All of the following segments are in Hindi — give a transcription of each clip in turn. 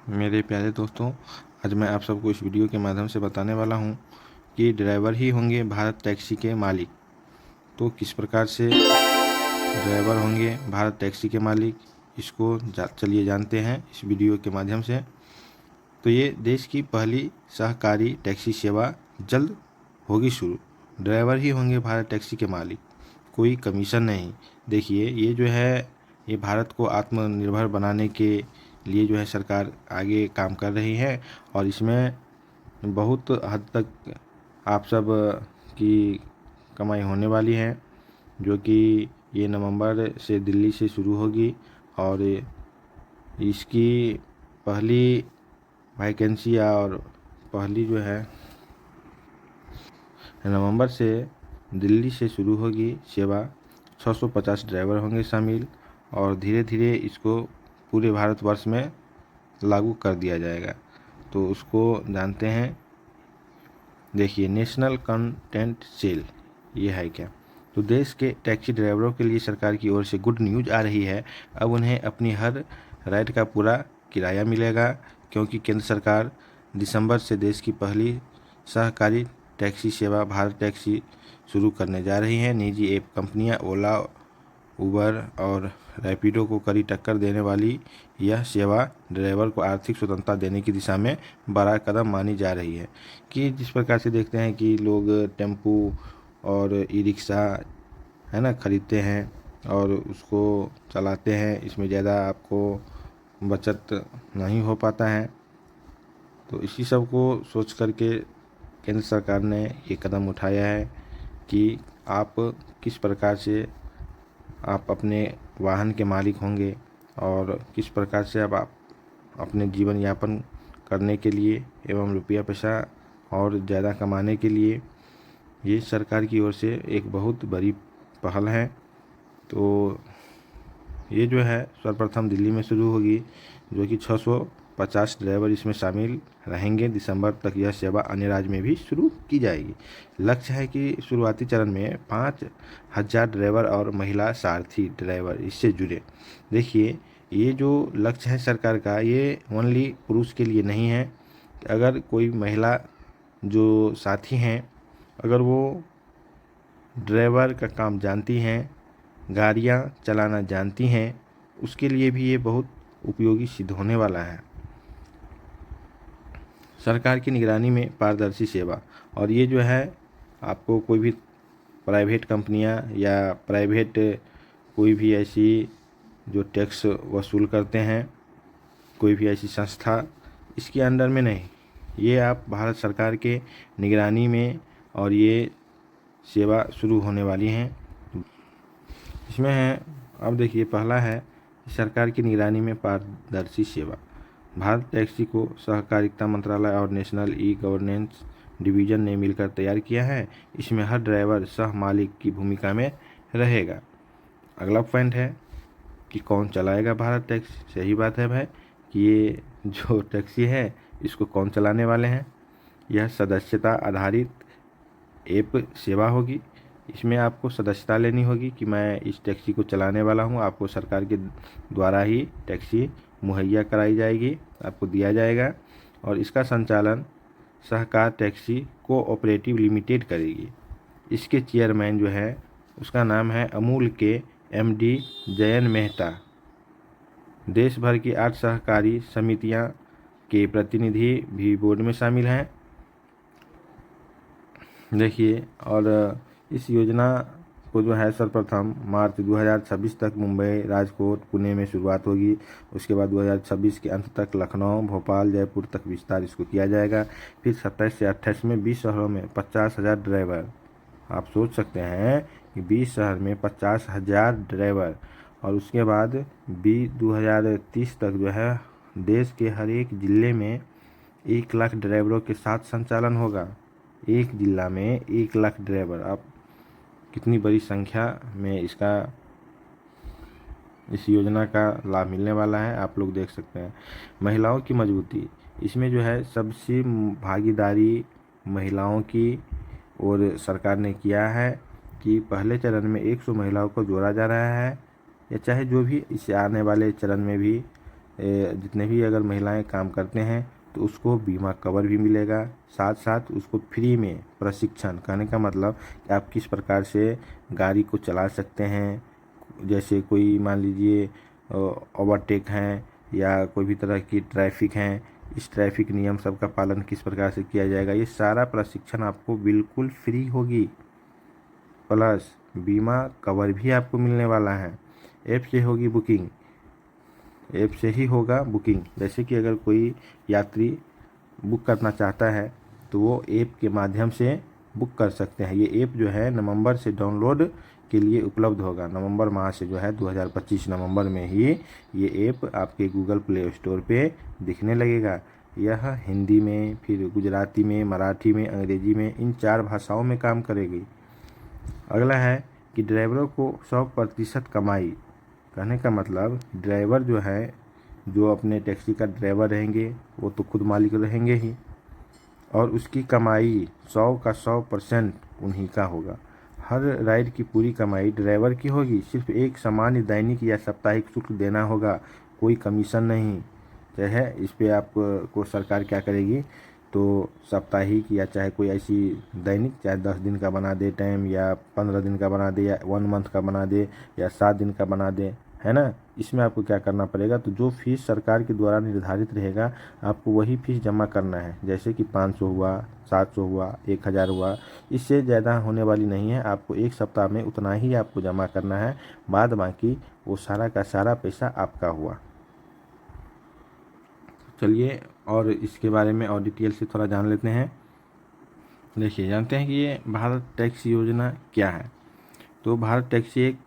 मेरे प्यारे दोस्तों, आज मैं आप सबको इस वीडियो के माध्यम से बताने वाला हूं कि ड्राइवर ही होंगे भारत टैक्सी के मालिक। तो किस प्रकार से ड्राइवर होंगे भारत टैक्सी के मालिक, इसको चलिए जानते हैं इस वीडियो के माध्यम से। तो ये देश की पहली सहकारी टैक्सी सेवा जल्द होगी शुरू। ड्राइवर ही होंगे भारत टैक्सी के मालिक, कोई कमीशन नहीं। देखिए, ये जो है ये भारत को आत्मनिर्भर बनाने के लिए जो है सरकार आगे काम कर रही है, और इसमें बहुत हद तक आप सब की कमाई होने वाली है, जो कि ये नवंबर से दिल्ली से शुरू होगी। और इसकी पहली वैकेंसी और पहली जो है नवंबर से दिल्ली से शुरू होगी सेवा। 650 ड्राइवर होंगे शामिल, और धीरे धीरे इसको पूरे भारतवर्ष में लागू कर दिया जाएगा। तो उसको जानते हैं। देखिए, नेशनल कंटेंट सेल ये है क्या। तो देश के टैक्सी ड्राइवरों के लिए सरकार की ओर से गुड न्यूज़ आ रही है। अब उन्हें अपनी हर राइड का पूरा किराया मिलेगा, क्योंकि केंद्र सरकार दिसंबर से देश की पहली सहकारी टैक्सी सेवा भारत टैक्सी शुरू करने जा रही है। निजी ऐप कंपनियां ओला, उबर और रैपिडो को कड़ी टक्कर देने वाली यह सेवा ड्राइवर को आर्थिक स्वतंत्रता देने की दिशा में बड़ा कदम मानी जा रही है। कि जिस प्रकार से देखते हैं कि लोग टेम्पू और ई रिक्शा है ना खरीदते हैं और उसको चलाते हैं, इसमें ज़्यादा आपको बचत नहीं हो पाता है। तो इसी सब को सोच करके केंद्र सरकार ने ये कदम उठाया है कि आप किस प्रकार से आप अपने वाहन के मालिक होंगे, और किस प्रकार से अब आप अपने जीवन यापन करने के लिए एवं रुपया पैसा और ज़्यादा कमाने के लिए ये सरकार की ओर से एक बहुत बड़ी पहल है। तो ये जो है सर्वप्रथम दिल्ली में शुरू होगी, जो कि 650 ड्राइवर इसमें शामिल रहेंगे। दिसंबर तक यह सेवा अन्य राज्य में भी शुरू की जाएगी। लक्ष्य है कि शुरुआती चरण में 5000 ड्राइवर और महिला सारथी ड्राइवर इससे जुड़े। देखिए, ये जो लक्ष्य है सरकार का, ये ओनली पुरुष के लिए नहीं है। अगर कोई महिला जो साथी हैं, अगर वो ड्राइवर का काम जानती हैं, गाड़ियाँ चलाना जानती हैं, उसके लिए भी ये बहुत उपयोगी सिद्ध होने वाला है। सरकार की निगरानी में पारदर्शी सेवा, और ये जो है आपको कोई भी प्राइवेट कंपनियां या प्राइवेट कोई भी ऐसी जो टैक्स वसूल करते हैं, कोई भी ऐसी संस्था इसके अंडर में नहीं। ये आप भारत सरकार के निगरानी में और ये सेवा शुरू होने वाली हैं। इसमें है, अब देखिए, पहला है सरकार की निगरानी में पारदर्शी सेवा। भारत टैक्सी को सहकारिता मंत्रालय और नेशनल ई गवर्नेंस डिवीजन ने मिलकर तैयार किया है। इसमें हर ड्राइवर सह मालिक की भूमिका में रहेगा। अगला पॉइंट है कि कौन चलाएगा भारत टैक्सी। सही बात है भाई कि ये जो टैक्सी है इसको कौन चलाने वाले हैं। यह सदस्यता आधारित ऐप सेवा होगी। इसमें आपको सदस्यता लेनी होगी कि मैं इस टैक्सी को चलाने वाला हूं। आपको सरकार के द्वारा ही टैक्सी मुहैया कराई जाएगी, आपको दिया जाएगा, और इसका संचालन सहकार टैक्सी कोऑपरेटिव लिमिटेड करेगी। इसके चेयरमैन जो है उसका नाम है अमूल के एमडी जयन मेहता। देश भर की 8 सहकारी समितियां के प्रतिनिधि भी बोर्ड में शामिल हैं। देखिए, और इस योजना को जो है सर्वप्रथम मार्च 2026 तक मुंबई, राजकोट, पुणे में शुरुआत होगी। उसके बाद 2026 के अंत तक लखनऊ, भोपाल, जयपुर तक विस्तार इसको किया जाएगा। फिर 27 से 28 में 20 शहरों में 50,000 ड्राइवर। आप सोच सकते हैं कि 20 शहर में 50,000 ड्राइवर, और उसके बाद 2030 तक जो है देश के हर एक ज़िले में 1 लाख ड्राइवरों के साथ संचालन होगा। एक जिला में 1 लाख ड्राइवर, आप कितनी बड़ी संख्या में इस योजना का लाभ मिलने वाला है, आप लोग देख सकते हैं। महिलाओं की मजबूती, इसमें जो है सबसे भागीदारी महिलाओं की और सरकार ने किया है कि पहले चरण में 100 महिलाओं को जोड़ा जा रहा है, या चाहे जो भी इसे आने वाले चरण में भी जितने भी अगर महिलाएं काम करते हैं तो उसको बीमा कवर भी मिलेगा। साथ साथ उसको फ्री में प्रशिक्षण, कहने का मतलब कि आप किस प्रकार से गाड़ी को चला सकते हैं, जैसे कोई मान लीजिए ओवरटेक हैं या कोई भी तरह की ट्रैफिक हैं, इस ट्रैफिक नियम सब का पालन किस प्रकार से किया जाएगा, ये सारा प्रशिक्षण आपको बिल्कुल फ्री होगी। प्लस बीमा कवर भी आपको मिलने वाला है। ऐप से होगी बुकिंग, ऐप से ही होगा बुकिंग। जैसे कि अगर कोई यात्री बुक करना चाहता है तो वो ऐप के माध्यम से बुक कर सकते हैं। ये ऐप जो है नवंबर से डाउनलोड के लिए उपलब्ध होगा। नवंबर माह से जो है 2025 नवंबर में ही ये ऐप आपके गूगल प्ले स्टोर पे दिखने लगेगा। यह हिंदी में, फिर गुजराती में, मराठी में, अंग्रेजी में, इन 4 भाषाओं में काम करेगी। अगला है कि ड्राइवरों को 100% कमाई, कहने का मतलब ड्राइवर जो है, जो अपने टैक्सी का ड्राइवर रहेंगे वो तो खुद मालिक रहेंगे ही, और उसकी कमाई 100 का 100% उन्हीं का होगा। हर राइड की पूरी कमाई ड्राइवर की होगी। सिर्फ एक सामान्य दैनिक या साप्ताहिक शुल्क देना होगा, कोई कमीशन नहीं। चाहे इस पे आपको सरकार क्या करेगी, तो साप्ताहिक या चाहे कोई ऐसी दैनिक, चाहे 10 दिन का बना दे टाइम, या 15 दिन का बना दे, या 1 मंथ का बना दे, या 7 दिन का बना दे, है ना। इसमें आपको क्या करना पड़ेगा, तो जो फीस सरकार के द्वारा निर्धारित रहेगा आपको वही फीस जमा करना है। जैसे कि 500 हुआ, 700 हुआ, 1000 हुआ, इससे ज़्यादा होने वाली नहीं है। आपको एक सप्ताह में उतना ही आपको जमा करना है, बाद बाकी वो सारा का सारा पैसा आपका हुआ। चलिए और इसके बारे में और डिटेल से थोड़ा जान लेते हैं। देखिए, जानते हैं कि ये भारत टैक्सी योजना क्या है। तो भारत टैक्सी एक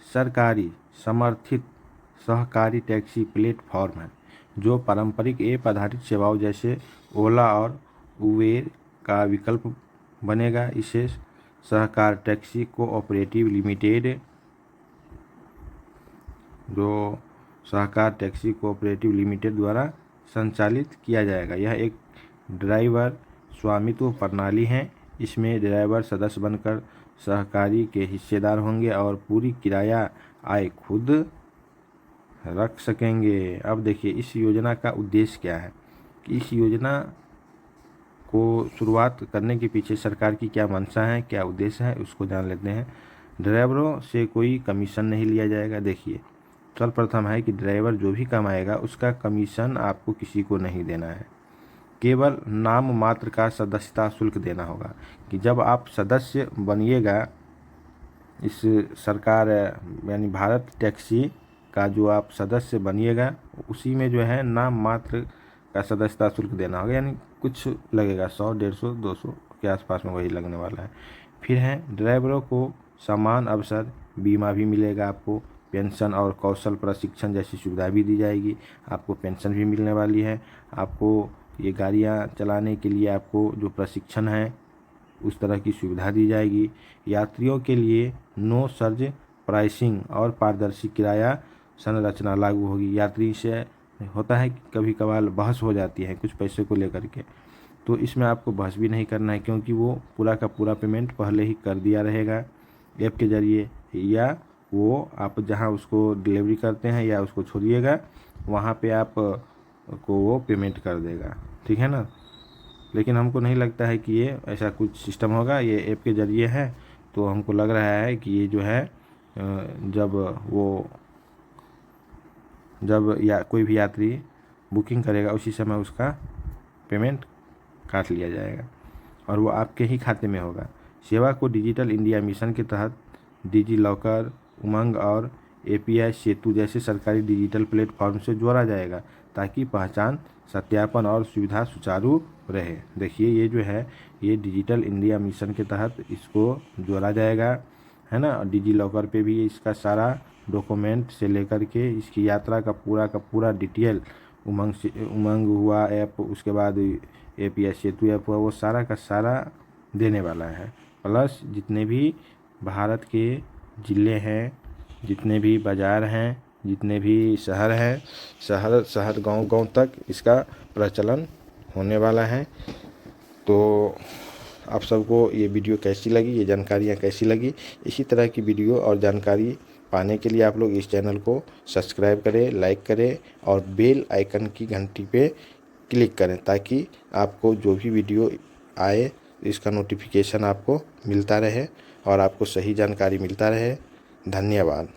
सरकारी समर्थित सहकारी टैक्सी प्लेटफॉर्म है जो पारंपरिक ऐप आधारित सेवाओं जैसे ओला और उबेर का विकल्प बनेगा। इसे सहकार टैक्सी कोऑपरेटिव लिमिटेड, जो सहकार टैक्सी कोऑपरेटिव लिमिटेड द्वारा संचालित किया जाएगा। यह एक ड्राइवर स्वामित्व प्रणाली है। इसमें ड्राइवर सदस्य बनकर सहकारी के हिस्सेदार होंगे और पूरी किराया आय खुद रख सकेंगे। अब देखिए, इस योजना का उद्देश्य क्या है, कि इस योजना को शुरुआत करने के पीछे सरकार की क्या मंशा है, क्या उद्देश्य है, उसको जान लेते हैं। ड्राइवरों से कोई कमीशन नहीं लिया जाएगा। देखिए, सर्वप्रथम है कि ड्राइवर जो भी कमाएगा उसका कमीशन आपको किसी को नहीं देना है, केवल नाम मात्र का सदस्यता शुल्क देना होगा। कि जब आप सदस्य बनिएगा इस सरकार यानी भारत टैक्सी का, जो आप सदस्य बनिएगा उसी में जो है नाम मात्र का सदस्यता शुल्क देना होगा, यानी कुछ लगेगा 100, 150, 200 के आसपास में वही लगने वाला है। फिर है ड्राइवरों को समान अवसर बीमा भी मिलेगा, आपको पेंशन और कौशल प्रशिक्षण जैसी सुविधा भी दी जाएगी। आपको पेंशन भी मिलने वाली है। आपको ये गाड़ियाँ चलाने के लिए आपको जो प्रशिक्षण है उस तरह की सुविधा दी जाएगी। यात्रियों के लिए नो सर्ज प्राइसिंग और पारदर्शी किराया संरचना लागू होगी। यात्री से होता है कि कभी कभार बहस हो जाती है कुछ पैसे को लेकर के, तो इसमें आपको बहस भी नहीं करना है, क्योंकि वो पूरा का पूरा पेमेंट पहले ही कर दिया रहेगा ऐप के ज़रिए, या वो आप जहां उसको डिलीवरी करते हैं या उसको छोड़िएगा वहां पे आप को वो पेमेंट कर देगा, ठीक है ना। लेकिन हमको नहीं लगता है कि ये ऐसा कुछ सिस्टम होगा, ये ऐप के ज़रिए है। तो हमको लग रहा है कि ये जो है जब या कोई भी यात्री बुकिंग करेगा उसी समय उसका पेमेंट काट लिया जाएगा और वो आपके ही खाते में होगा। सेवा को डिजिटल इंडिया मिशन के तहत डिजी लॉकर, उमंग और एपीआई सेतु जैसे सरकारी डिजिटल प्लेटफॉर्म से जोड़ा जाएगा ताकि पहचान, सत्यापन और सुविधा सुचारू रहे। देखिए, ये जो है ये डिजिटल इंडिया मिशन के तहत इसको जोड़ा जाएगा, है ना। और डिजी लॉकर पे भी इसका सारा डॉक्यूमेंट से लेकर के इसकी यात्रा का पूरा डिटेल, उमंग हुआ ऐप, उसके बाद एपीआई सेतु ऐप हुआ, वो सारा का सारा देने वाला है। प्लस जितने भी भारत के ज़िले हैं, जितने भी बाज़ार हैं, जितने भी शहर हैं, शहर गांव तक इसका प्रचलन होने वाला है। तो आप सबको ये वीडियो कैसी लगी, ये जानकारियाँ कैसी लगी। इसी तरह की वीडियो और जानकारी पाने के लिए आप लोग इस चैनल को सब्सक्राइब करें, लाइक करें और बेल आइकन की घंटी पे क्लिक करें, ताकि आपको जो भी वीडियो आए इसका नोटिफिकेशन आपको मिलता रहे और आपको सही जानकारी मिलता रहे। धन्यवाद।